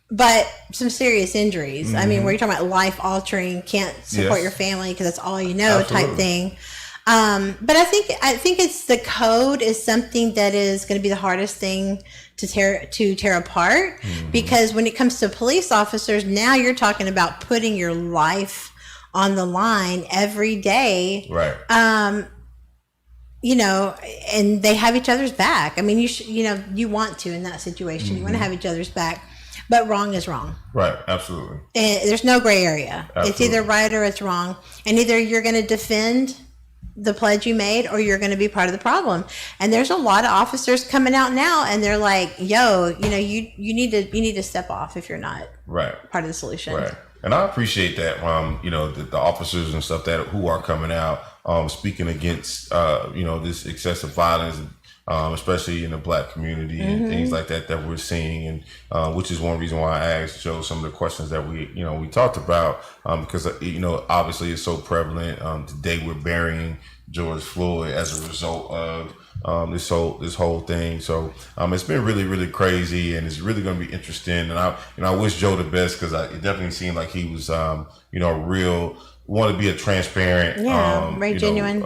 [SPEAKER 5] But some serious injuries. I mean, where you're talking about life altering, can't support your family because that's all you know type thing. But I think it's the code is something that is going to be the hardest thing to tear apart, because when it comes to police officers, now you're talking about putting your life on the line every day.
[SPEAKER 3] Right.
[SPEAKER 5] And they have each other's back. I mean, you want to in that situation. You want to have each other's back, but wrong is wrong.
[SPEAKER 3] Right. Absolutely.
[SPEAKER 5] And there's no gray area.
[SPEAKER 3] Absolutely.
[SPEAKER 5] It's either right or it's wrong. And either you're going to defend the pledge you made or you're going to be part of the problem. And there's a lot of officers coming out now and they're like, yo, you need to step off if you're not part of the solution.
[SPEAKER 3] Right. And I appreciate that, the officers and stuff who are coming out, speaking against, this excessive violence, especially in the Black community and things like that we're seeing, and which is one reason why I asked Joe some of the questions that we talked about, because obviously it's so prevalent. Today we're burying George Floyd as a result of this whole thing. So it's been really, really crazy, and it's really going to be interesting. And I wish Joe the best, because it definitely seemed like he was real. Want to be a transparent,
[SPEAKER 5] very genuine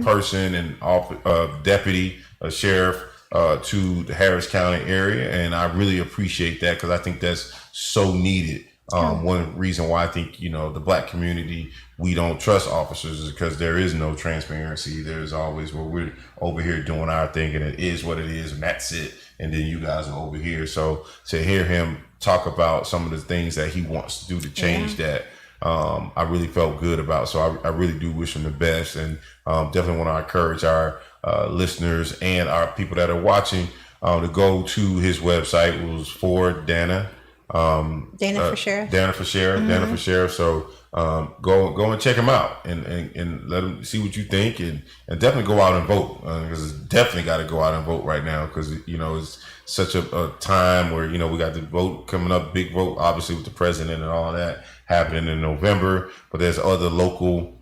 [SPEAKER 3] person and deputy, a sheriff to the Harris County area, and I really appreciate that, because I think that's so needed. One reason why I think the Black community, we don't trust officers, is because there is no transparency. There's always, well, we're over here doing our thing and it is what it is and that's it, and then you guys are over here. So to hear him talk about some of the things that he wants to do to change that, I really felt good about. So I really do wish him the best, and definitely want to encourage our listeners and our people that are watching to go to his website. It was for Dana.
[SPEAKER 5] Dana for Sheriff.
[SPEAKER 3] Dana for Sheriff. So go and check him out and let him see what you think, and definitely go out and vote, because it's definitely got to go out and vote right now, because it's such a time where we got the vote coming up, big vote obviously with the president and all that happening in November, but there's other local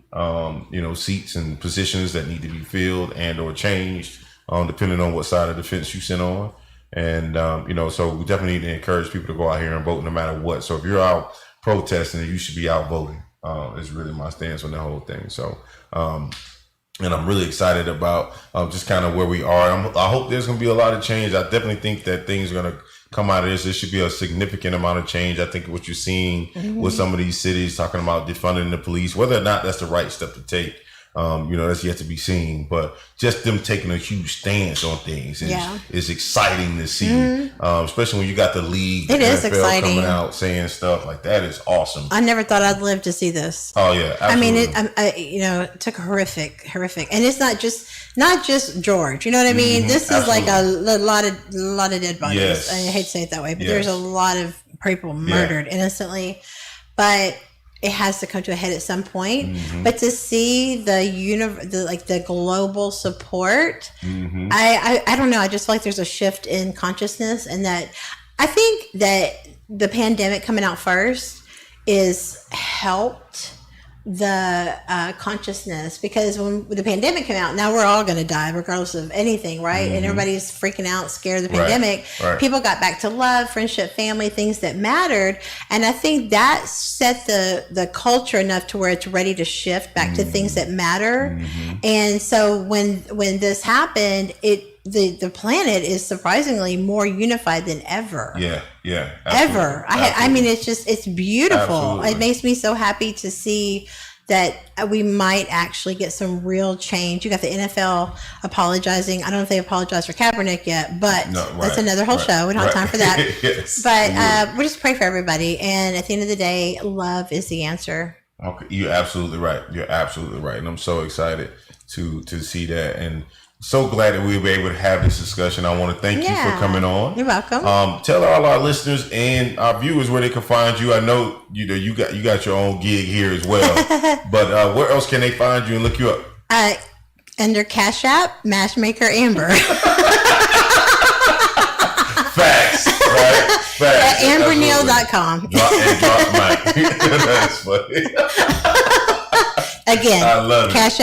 [SPEAKER 3] seats and positions that need to be filled and or changed, depending on what side of the fence you sit on. And so we definitely need to encourage people to go out here and vote no matter what. So if you're out protesting, you should be out voting. Is really my stance on the whole thing. So and I'm really excited about just kind of where we are. I hope there's going to be a lot of change. I definitely think that things are going to come out of this. There should be a significant amount of change. I think what you're seeing with some of these cities talking about defunding the police, whether or not that's the right step to take, that's yet to be seen. But just them taking a huge stance on things is exciting to see, especially when you got the league,
[SPEAKER 5] it is
[SPEAKER 3] NFL
[SPEAKER 5] exciting,
[SPEAKER 3] coming out saying stuff like that. Is awesome.
[SPEAKER 5] I never thought I'd live to see this.
[SPEAKER 3] Oh yeah, absolutely.
[SPEAKER 5] I mean, it took horrific, and it's not just George. You know what I mean? This is like a lot of dead bodies.
[SPEAKER 3] Yes.
[SPEAKER 5] I hate to say it that way, but there's a lot of people murdered innocently, but it has to come to a head at some point. But to see the global support, I don't know. I just feel like there's a shift in consciousness, and that I think that the pandemic coming out first is helped the consciousness, because when the pandemic came out, now we're all going to die regardless of anything, right? And everybody's freaking out, scared of the pandemic.
[SPEAKER 3] Right.
[SPEAKER 5] People got back to love, friendship, family, things that mattered, and I think that set the culture enough to where it's ready to shift back to things that matter. And so when this happened, the planet is surprisingly more unified than ever.
[SPEAKER 3] Yeah.
[SPEAKER 5] Ever. I mean, it's beautiful.
[SPEAKER 3] Absolutely.
[SPEAKER 5] It makes me so happy to see that we might actually get some real change. You got the NFL apologizing. I don't know if they apologized for Kaepernick yet, but that's another whole show. We don't have time for that.
[SPEAKER 3] Yes,
[SPEAKER 5] but we just pray for everybody. And at the end of the day, love is the answer.
[SPEAKER 3] Okay, you're absolutely right. And I'm so excited to see that, and so glad that we were able to have this discussion. I want to thank you for coming on.
[SPEAKER 5] You're welcome.
[SPEAKER 3] Tell all our listeners and our viewers where they can find you. I know you got your own gig here as well, but where else can they find you and look you up?
[SPEAKER 5] Under Cash App, Matchmaker Amber.
[SPEAKER 3] Facts, right? Facts.
[SPEAKER 5] At amberneal.com.
[SPEAKER 3] Drop mic. That's funny.
[SPEAKER 5] Again,
[SPEAKER 3] I love it.
[SPEAKER 5] Cash App.